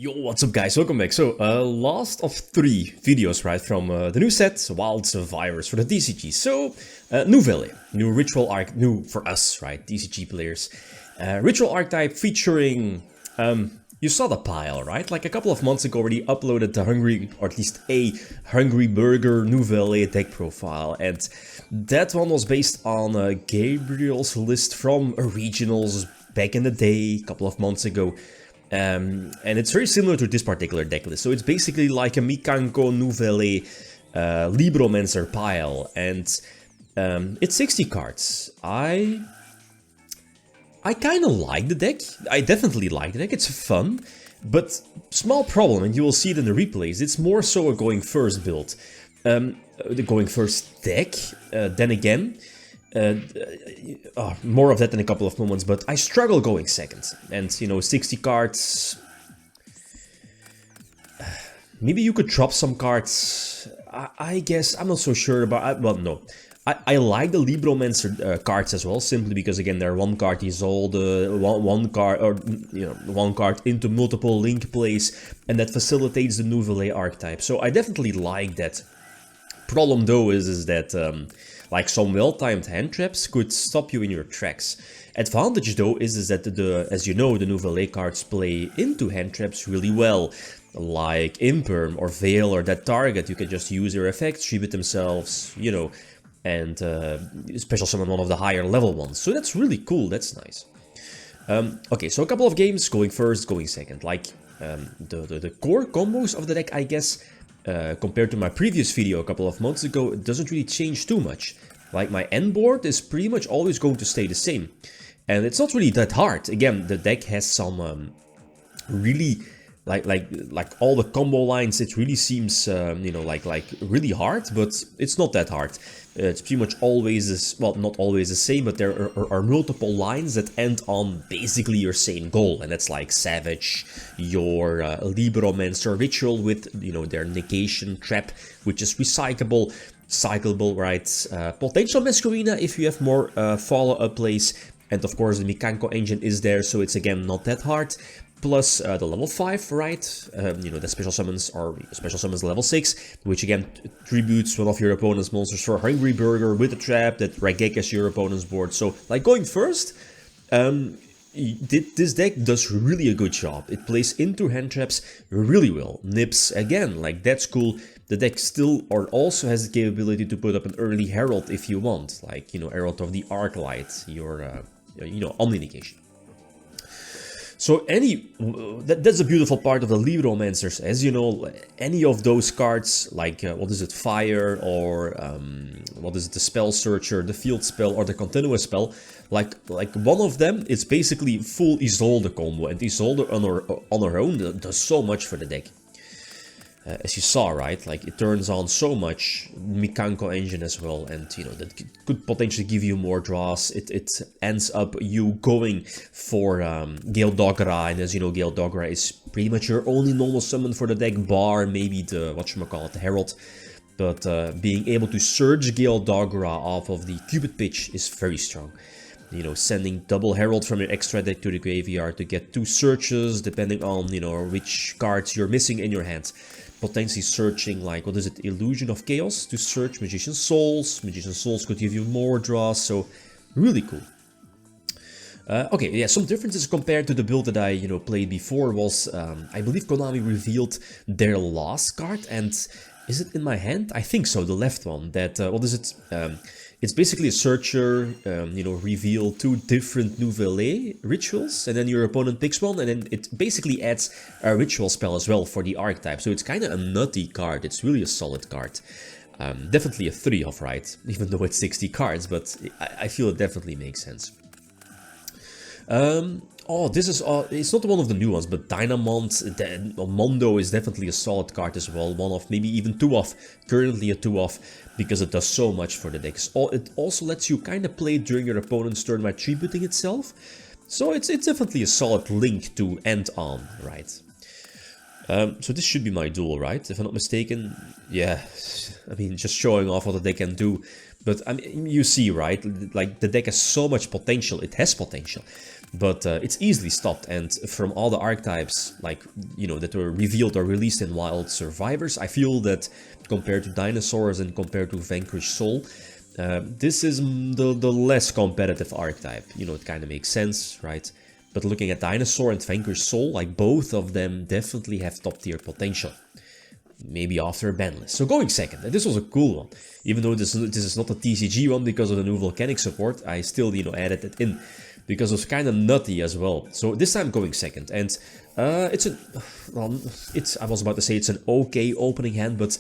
Yo, what's up guys, welcome back. So, last of 3 videos, right, from the new set, Wild Survivors for the TCG. So, Nouvellez, new ritual arc, new for us, right, TCG players. Ritual archetype featuring, you saw the pile, right? Like a couple of months ago already uploaded the Hungry, or at least a Hungry Burger Nouvellez deck profile. And that one was based on Gabriel's list from Regionals back in the day, a couple of months ago. And it's very similar to this particular deck list. So it's basically like a Mikanko Nouvellez Libromancer pile. And it's 60 cards. I kind of like the deck. I definitely like the deck. It's fun. But small problem, and you will see it in the replays, it's more so a going first build. The going first deck, then again, more of that in a couple of moments, but I struggle going second. And, you know, 60 cards... Maybe you could drop some cards. I guess, I'm not so sure about... Well, no. I like the Libromancer cards as well, simply because, again, they're one card Isolde, one card, or, you know, one card into multiple link plays, and that facilitates the Nouvellez archetype. So I definitely like that. Problem, though, is that... like some well-timed hand traps could stop you in your tracks. Advantage though is that as you know, the Nouvellez cards play into hand traps really well. Like Imperm or Veil or that target, you can just use their effects, tribute themselves, you know, and special summon one of the higher level ones. So that's really cool, that's nice. Okay, so a couple of games, going first, going second. Like the core combos of the deck, I guess, compared to my previous video a couple of months ago, it doesn't really change too much. Like, my end board is pretty much always going to stay the same. And it's not really that hard. Again, the deck has some really... Like all the combo lines, it really seems, you know, like really hard, but it's not that hard. It's pretty much always, well, not always the same, but there are multiple lines that end on basically your same goal, and that's like Savage, your Libromancer Ritual with, you know, their negation trap, which is recyclable, right? Potential Masquerina if you have more follow-up plays, and of course the Mikanko engine is there, so it's again not that hard. Plus the level 5, right? You know, the special summons are special summons level 6, which again tributes one of your opponent's monsters for Hungry Burger with a trap that Ragekas your opponent's board. So, like, going first, this deck does really a good job. It plays into hand traps really well. Nips, again, like, that's cool. The deck still or also has the capability to put up an early Herald if you want. Like, you know, Herald of the Arclight, your, you know, Omni-Negation. So that's a beautiful part of the Libromancers. As you know, any of those cards, like, what is it, Fire, or what is it, the Spell Searcher, the Field Spell, or the Continuous Spell, like one of them, it's basically full Isolde combo, and Isolde on her own does so much for the deck. As you saw, right, like, it turns on so much Mikanko engine as well, and, you know, that could potentially give you more draws. It ends up you going for Gale Dogra, and as you know, Gale Dogra is pretty much your only normal summon for the deck, bar maybe the, whatchamacallit, the Herald. But being able to surge Gale Dogra off of the Cupid pitch is very strong. You know, sending double Herald from your extra deck to the graveyard to get 2 searches, depending on, you know, which cards you're missing in your hand. Potentially searching, like, what is it, Illusion of Chaos to search Magician's Souls. Magician's Souls could give you more draws, so really cool. Okay, yeah, some differences compared to the build that I, you know, played before was, I believe Konami revealed their last card, and is it in my hand? I think so, the left one, that, what is it, it's basically a searcher, you know, reveal 2 different Nouvellez rituals, and then your opponent picks one, and then it basically adds a ritual spell as well for the archetype. So it's kind of a nutty card. It's really a solid card. Definitely a 3-off, right? Even though it's 60 cards, but I feel it definitely makes sense. Oh, this is, it's not one of the new ones, but Dynamont, Mondo is definitely a solid card as well. 1-off, maybe even 2-off, currently a 2-off, because it does so much for the decks. It also lets you kind of play during your opponent's turn by tributing itself. So it's definitely a solid link to end on, right? So this should be my duel, right? If I'm not mistaken. Yeah, I mean, just showing off what the deck can do. But I mean, you see, right? Like the deck has so much potential. It has potential, but it's easily stopped. And from all the archetypes, like that were revealed or released in Wild Survivors, I feel that compared to Dinosaurs and compared to Vanquished Soul, this is the less competitive archetype. It kind of makes sense, right? But looking at Dinosaur and Vanquished Soul, like both of them definitely have top tier potential. Maybe after a ban list. So going second, and this was a cool one. Even though this is not a TCG one because of the new volcanic support, I still added it in because it was kind of nutty as well. So this time going second, and I was about to say it's an okay opening hand, but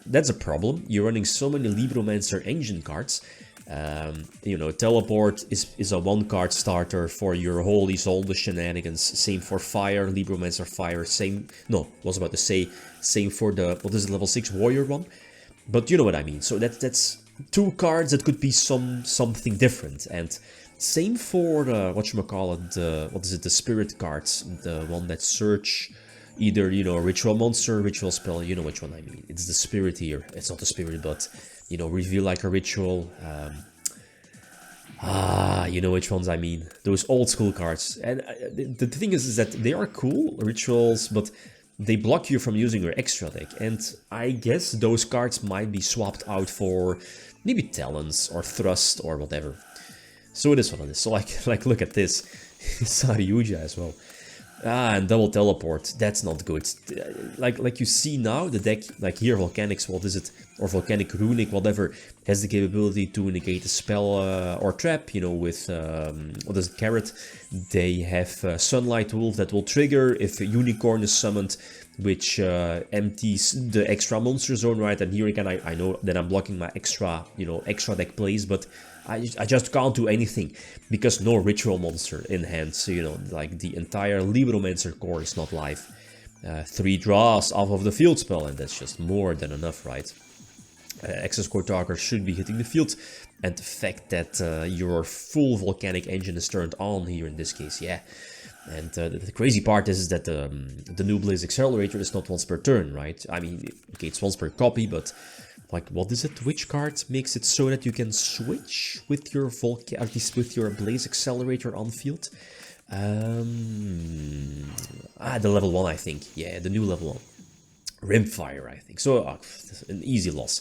that's a problem. You're running so many Libromancer engine cards. Teleport is a one-card starter for your Holy Soldier shenanigans. Same for Fire, Libromancer Fire. Same for the, what is it, level 6 Warrior one. But you know what I mean. So that's two cards that could be something different. And same for the, the Spirit cards. The one that search either, Ritual Monster, Ritual Spell, you know which one I mean. It's the Spirit here. It's not the Spirit, but reveal like a ritual. You know which ones I mean. Those old school cards. And the thing is that they are cool, rituals, but they block you from using your extra deck. And I guess those cards might be swapped out for maybe Talents or Thrust or whatever. So it is what it is. So like look at this. It's Yugioh as well. And double teleport, that's not good. Like you see now, the deck, like here, Volcanics, what is it? Or Volcanic Runic, whatever, has the capability to negate a spell or trap, with, what is it, Carrot. They have Sunlight Wolf that will trigger if a Unicorn is summoned, which empties the extra monster zone, right? And here again, I know that I'm blocking my extra, extra deck plays, but I just can't do anything because no ritual monster in hand. So, like the entire Libromancer core is not live. 3 draws off of the field spell, and that's just more than enough, right? Access Core Talker should be hitting the field, and the fact that your full volcanic engine is turned on here in this case, yeah. And the crazy part is that the Nouvellez Accelerator is not once per turn, right? I mean, okay, it's once per copy, but like, what is it? Which card makes it so that you can switch with your at least with your Blaze Accelerator on field? The level 1, I think. Yeah, the new level 1. Rimfire, I think. So, an easy loss.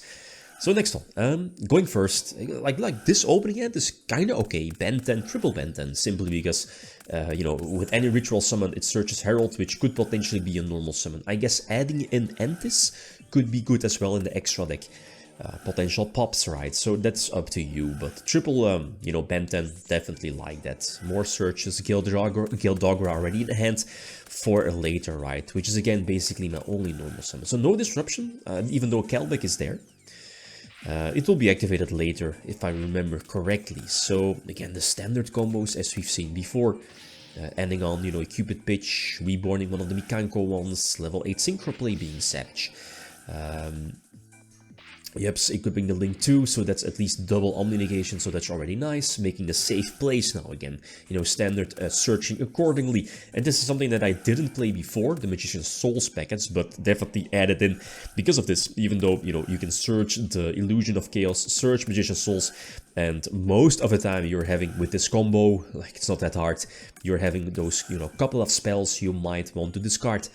So next one, going first, like this opening hand is kind of okay. Band 10, triple Band 10, simply because, with any ritual summon, it searches Herald, which could potentially be a normal summon. I guess adding in Entis could be good as well in the extra deck. Potential pops, right? So that's up to you. But triple, Band 10, definitely like that. More searches, Gildogra already in the hand for later, right? Which is again basically my only normal summon. So no disruption, even though Kelbeck is there. It will be activated later, if I remember correctly. So, again, the standard combos, as we've seen before. Ending on, a Cupid Pitch, reborning one of the Mikanko ones, level 8 Synchro Play being Savage. Yep, equipping the Link 2, so that's at least double Omni Negation, so that's already nice. Making a safe place now again, standard searching accordingly. And this is something that I didn't play before, the Magician's Souls packets, but definitely added in because of this, even though, you can search the Illusion of Chaos, search Magician's Souls, and most of the time you're having, with this combo, like it's not that hard, you're having those, couple of spells you might want to discard.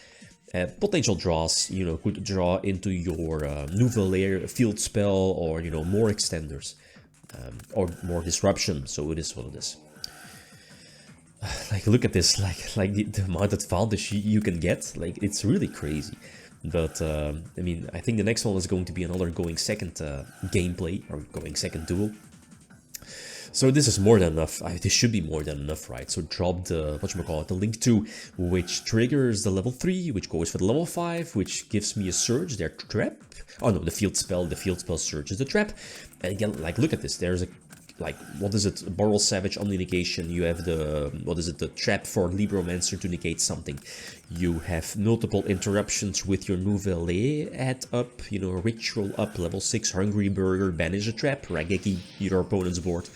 Potential draws, could draw into your Nouvellez field spell or, more extenders or more disruption, so it is what it is. Like, look at this, like the amount of advantage you can get, like, it's really crazy. But, I mean, I think the next one is going to be another going second gameplay, or going second duel. So this is more than enough. This should be more than enough, right? So drop the, the Link 2, which triggers the level 3, which goes for the level 5, which gives me a surge, their trap. Oh no, the field spell surges the trap. And again, like, look at this, there's a, like, what is it, Boral Savage Omni Negation, you have the, the trap for Libromancer to negate something. You have multiple interruptions with your Nouvellez add up, Ritual up, level 6, Hungry Burger, banish a trap, Rageki, your opponent's board.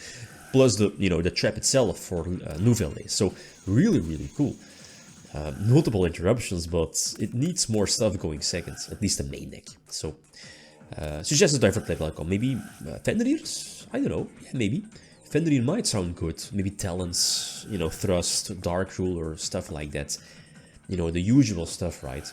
Plus the, the trap itself for Nouvellez. So really, really cool. Multiple interruptions, but it needs more stuff going second, at least the main deck. So Suggested different level icon. Maybe Fenrir's? I don't know. Yeah, maybe. Fenrir might sound good. Maybe Talents, you know, Thrust, Dark Ruler, stuff like that. You know, the usual stuff, right?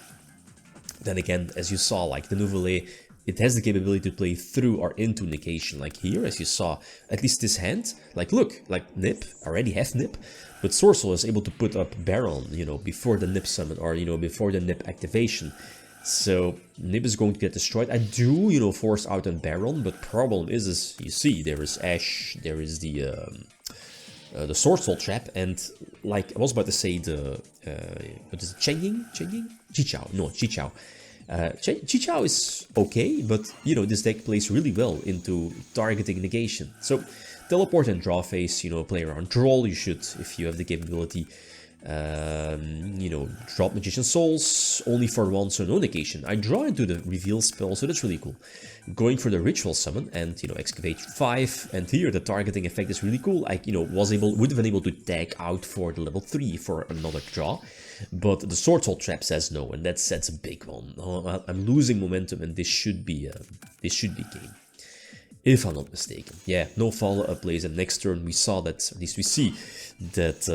Then again, as you saw, like the Nouvellez, it has the capability to play through or into negation. Like here, as you saw, at least this hand, like look, like Nip, already have Nip, but Sorcel is able to put up Baron, you know, before the Nip summon or, you know, before the Nip activation. So Nip is going to get destroyed. I do, you know, force out on Baron, but problem is you see, there is Ash, there is the Sorcel trap, and like I was about to say the what is it, Yugioh? No, Yugioh. Yugioh is okay, but you know, this deck plays really well into targeting negation. So teleport and draw phase, you know, play around Troll, you should, if you have the capability. You know, drop Magician Souls only for one, so no negation. I draw into the reveal spell, so that's really cool. Going for the ritual summon and, you know, excavate 5, and here the targeting effect is really cool. I, you know, would have been able to tag out for the level 3 for another draw, but the Sorcel trap says no, and that's a big one. Oh, I'm losing momentum, and this should be game. If I'm not mistaken. Yeah, no follow-up plays, and next turn we saw that, at least we see that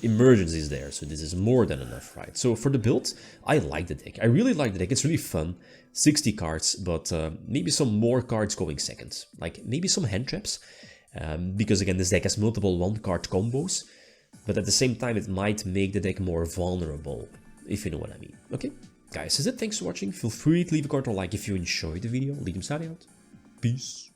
Emergence is there, so this is more than enough, right? So for the build, I like the deck. I really like the deck, it's really fun. 60 cards, but maybe some more cards going second. Like, maybe some hand traps, because again, this deck has multiple one-card combos, but at the same time, it might make the deck more vulnerable, if you know what I mean. Okay, guys, that's it. Thanks for watching. Feel free to leave a comment or like if you enjoyed the video. Leave them out. Peace.